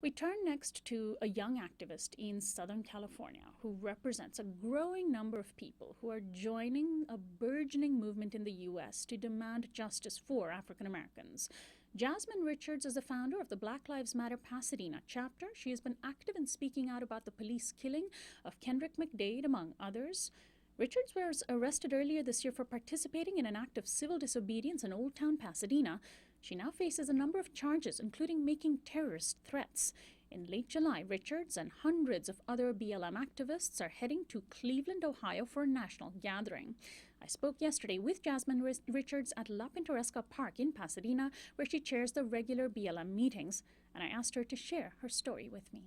We turn next to a young activist in Southern California who represents a growing number of people who are joining a burgeoning movement in the U.S. to demand justice for African Americans. Jasmine Richards is the founder of the Black Lives Matter Pasadena chapter. She has been active in speaking out about the police killing of Kendrick McDade, among others. Richards was arrested earlier this year for participating in an act of civil disobedience in Old Town Pasadena. She now faces a number of charges, including making terrorist threats. In late July, Richards and hundreds of other BLM activists are heading to Cleveland, Ohio for a national gathering. I spoke yesterday with Jasmine Richards at La Pintoresca Park in Pasadena, where she chairs the regular BLM meetings, and I asked her to share her story with me.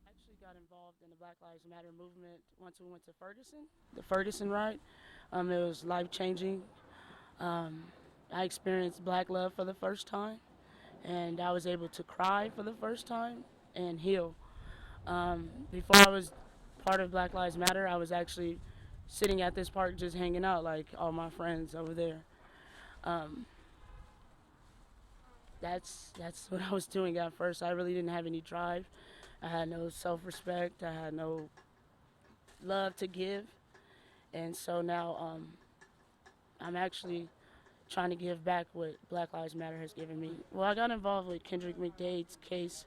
I actually got involved in the Black Lives Matter movement once we went to Ferguson, the Ferguson ride. It was life-changing. I experienced black love for the first time, and I was able to cry for the first time and heal. Before I was part of Black Lives Matter, I was actually sitting at this park just hanging out like all my friends over there. Um, that's what I was doing at first. I really didn't have any drive. I had no self-respect. I had no love to give, and so now I'm actually trying to give back what Black Lives Matter has given me. Well, I got involved with Kendrick McDade's case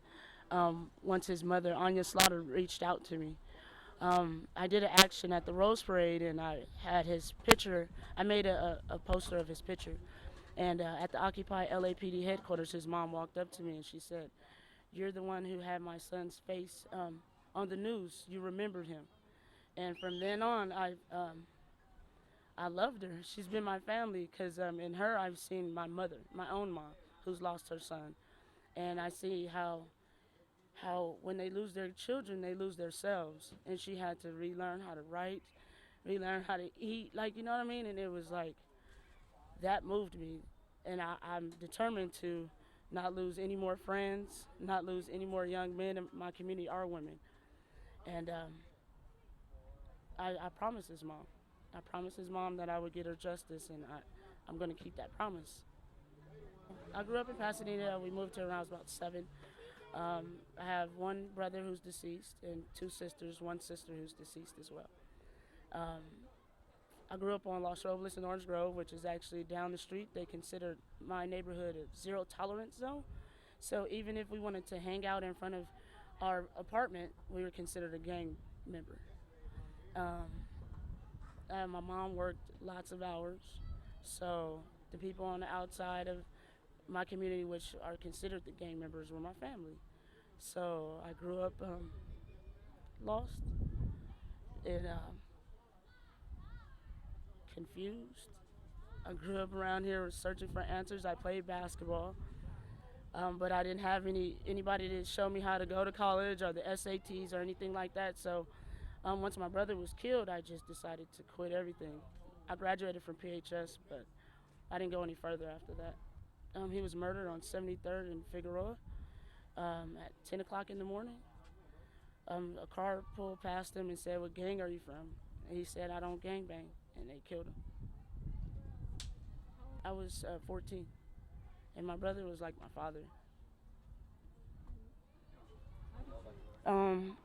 once his mother, Anya Slaughter, reached out to me. I did an action at the Rose Parade, and I had his picture. I made a poster of his picture. And at the Occupy LAPD headquarters, his mom walked up to me and she said, "You're the one who had my son's face on the news. You remembered him." And from then on, I loved her. She's been my family because in her I've seen my mother, my own mom, who's lost her son, and I see how when they lose their children, they lose themselves. And she had to relearn how to write, relearn how to eat, like, you know what I mean. And it was like that moved me, and I'm determined to not lose any more friends, not lose any more young men in my community or women. And I promised his mom. I promised his mom that I would get her justice, and I'm going to keep that promise. I grew up in Pasadena. We moved here when I was about 7. I have one brother who's deceased and 2 sisters, one sister who's deceased as well. Um, I grew up on Los Robles in Orange Grove, which is actually down the street. They consider my neighborhood a zero tolerance zone. So even if we wanted to hang out in front of our apartment, we were considered a gang member. Um, my mom worked lots of hours, so the people on the outside of my community, which are considered the gang members, were my family. So I grew up lost and confused. I grew up around here searching for answers. I played basketball, but I didn't have anybody to show me how to go to college or the SATs or anything like that. So once my brother was killed, I just decided to quit everything. I graduated from PHS, but I didn't go any further after that. He was murdered on 73rd and Figueroa at 10 o'clock in the morning. A car pulled past him and said, "What gang are you from?" And he said, "I don't gang bang," and they killed him. I was 14, and my brother was like my father. Um,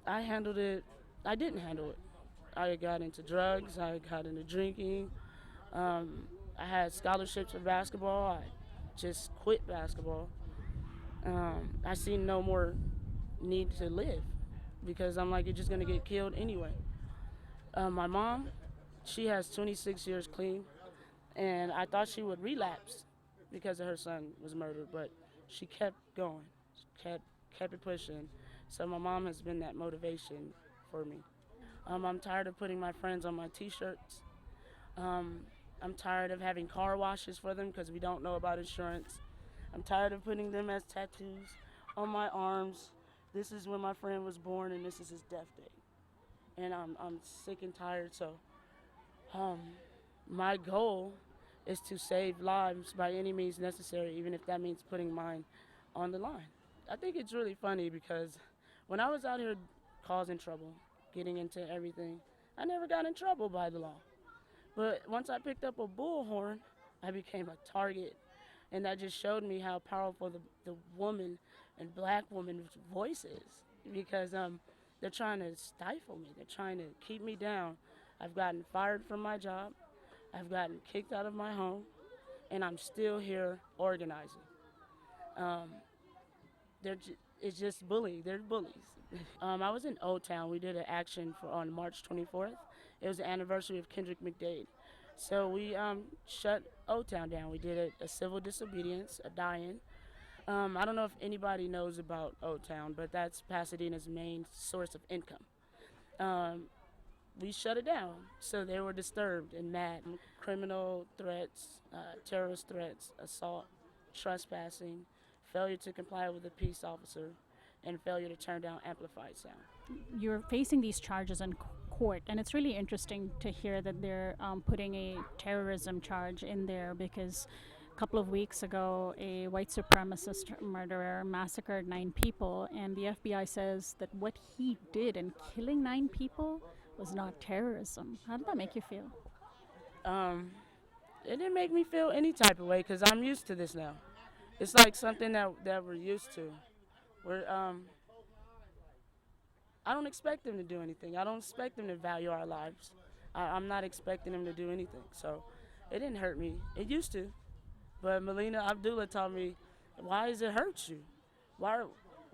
I handled it. I didn't handle it. I got into drugs. I got into drinking. Um, I had scholarships for basketball. I just quit basketball. I seen no more need to live because I'm like, you're just gonna get killed anyway. My mom, she has 26 years clean, and I thought she would relapse because her son was murdered, but she kept going, kept it pushing. So my mom has been that motivation for me. I'm tired of putting my friends on my T-shirts. Um, I'm tired of having car washes for them because we don't know about insurance. I'm tired of putting them as tattoos on my arms. This is when my friend was born, and this is his death date. And I'm sick and tired. So um, my goal is to save lives by any means necessary, even if that means putting mine on the line. I think it's really funny because when I was out here causing trouble, getting into everything, I never got in trouble by the law. But once I picked up a bullhorn, I became a target. And that just showed me how powerful the woman and black women's voices because they're trying to stifle me. They're trying to keep me down. I've gotten fired from my job. I've gotten kicked out of my home, and I'm still here organizing. Um, it's just bullying. They're bullies. I was in Old Town. We did an action on March 24th. It was the anniversary of Kendrick McDade. So we shut Old Town down. We did a civil disobedience, a die-in. I don't know if anybody knows about Old Town, but that's Pasadena's main source of income. Um, we shut it down, so they were disturbed and mad. Criminal threats, terrorist threats, assault, trespassing, failure to comply with a peace officer, and failure to turn down amplified sound. You're facing these charges in court, and it's really interesting to hear that they're putting a terrorism charge in there because a couple of weeks ago, a white supremacist murderer massacred 9 people, and the FBI says that what he did in killing 9 people was not terrorism. How did that make you feel? Um, it didn't make me feel any type of way because I'm used to this now. It's like something that we're used to. I don't expect them to do anything. I don't expect them to value our lives. I'm not expecting them to do anything. So it didn't hurt me. It used to. But Melina Abdullah taught me, why does it hurt you? Why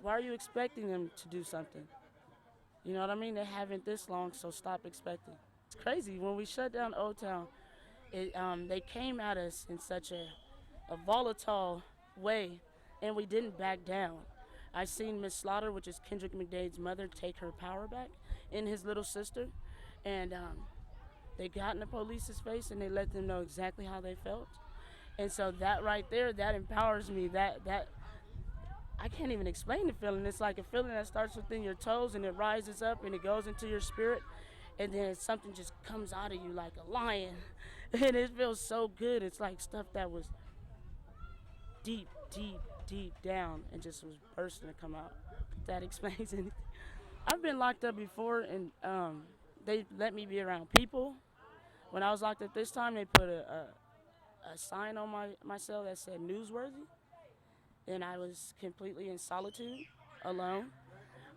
are you expecting them to do something? You know what I mean? They haven't this long, so stop expecting. It's crazy. When we shut down Old Town, they came at us in such a volatile way, and we didn't back down. I seen Miss Slaughter, which is Kendrick McDade's mother, take her power back in his little sister, and they got in the police's face and they let them know exactly how they felt. And so that right there, that empowers me. That I can't even explain the feeling. It's like a feeling that starts within your toes and it rises up and it goes into your spirit, and then something just comes out of you like a lion, and it feels so good. It's like stuff that was deep down and just was bursting to come out. That explains anything. I've been locked up before, and they let me be around people. When I was locked up this time, they put a sign on my cell that said newsworthy, and I was completely in solitude, alone.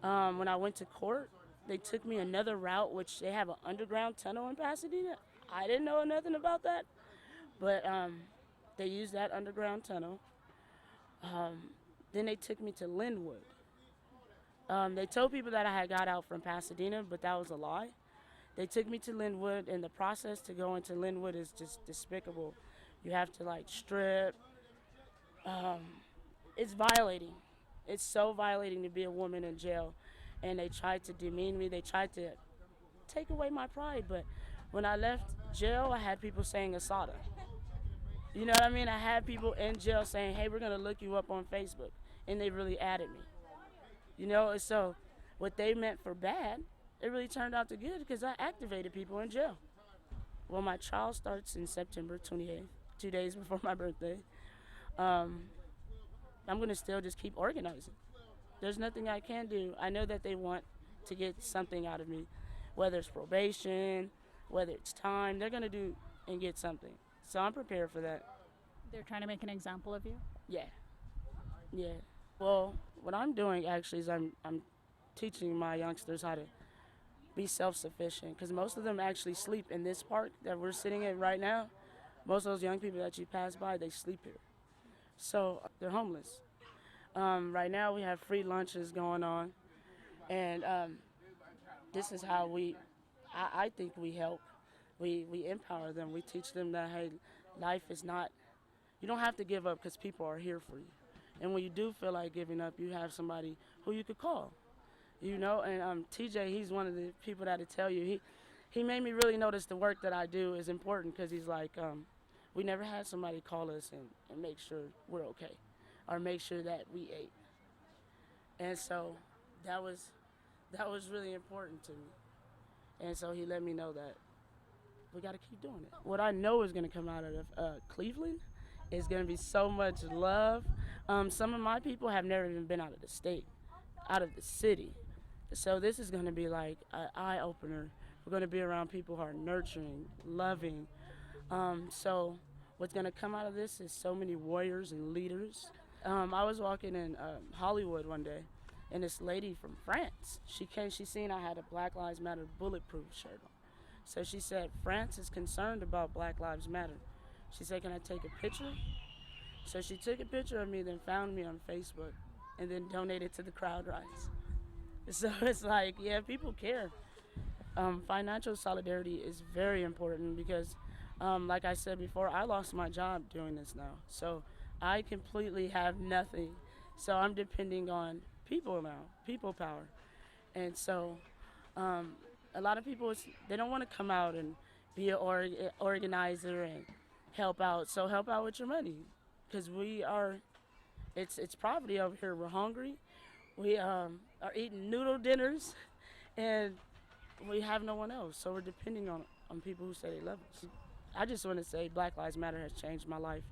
When I went to court, they took me another route, which they have an underground tunnel in Pasadena. I didn't know nothing about that, but they used that underground tunnel. Then they took me to Linwood. They told people that I had got out from Pasadena, but that was a lie. They took me to Linwood, and the process to go into Linwood is just despicable. You have to like strip. It's violating. It's so violating to be a woman in jail. And they tried to demean me. They tried to take away my pride. But when I left jail, I had people saying Asada. You know what I mean? I had people in jail saying, hey, we're going to look you up on Facebook. And they really added me. You know, and so what they meant for bad, it really turned out to good because I activated people in jail. Well, my trial starts in September 28th, 2 days before my birthday. I'm going to still just keep organizing. There's nothing I can do. I know that they want to get something out of me, whether it's probation, whether it's time. They're going to do and get something. So I'm prepared for that. They're trying to make an example of you? Yeah. Well, what I'm doing actually is I'm teaching my youngsters how to be self-sufficient, because most of them actually sleep in this park that we're sitting in right now. Most of those young people that you pass by, they sleep here. So they're homeless. Right now we have free lunches going on, and this is how I think we help. We empower them. We teach them that, hey, life is not, you don't have to give up because people are here for you. And when you do feel like giving up, you have somebody who you could call, you know. And TJ, he's one of the people that'll tell you. He made me really notice the work that I do is important, because he's like, we never had somebody call us and make sure we're okay, or make sure that we ate. And so that was really important to me. And so he let me know that we got to keep doing it. What I know is going to come out of Cleveland is going to be so much love. Some of my people have never even been out of the state, out of the city. So this is going to be like an eye-opener. We're going to be around people who are nurturing, loving. So what's going to come out of this is so many warriors and leaders. I was walking in Hollywood one day, and this lady from France, she seen I had a Black Lives Matter bulletproof shirt on. So she said, France is concerned about Black Lives Matter. She said, can I take a picture? So she took a picture of me, then found me on Facebook, and then donated to the Crowd Rise. So it's like, yeah, people care. Financial solidarity is very important because, like I said before, I lost my job doing this now. So I completely have nothing. So I'm depending on people now, people power. And so a lot of people, they don't want to come out and be an organizer and help out. So help out with your money because it's poverty over here. We're hungry. We are eating noodle dinners and we have no one else. So we're depending on people who say they love us. I just want to say Black Lives Matter has changed my life.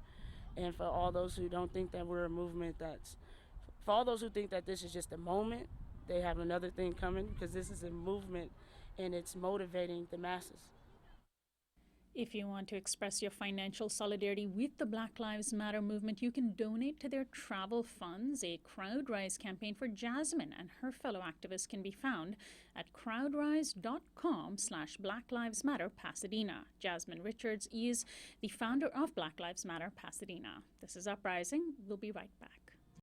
And for all those who don't think that we're a movement for all those who think that this is just a moment, they have another thing coming because this is a movement and it's motivating the masses. If you want to express your financial solidarity with the Black Lives Matter movement, you can donate to their travel funds. A CrowdRise campaign for Jasmine and her fellow activists can be found at crowdrise.com/Black Lives Matter Pasadena. Jasmine Richards is the founder of Black Lives Matter Pasadena. This is Uprising. We'll be right back.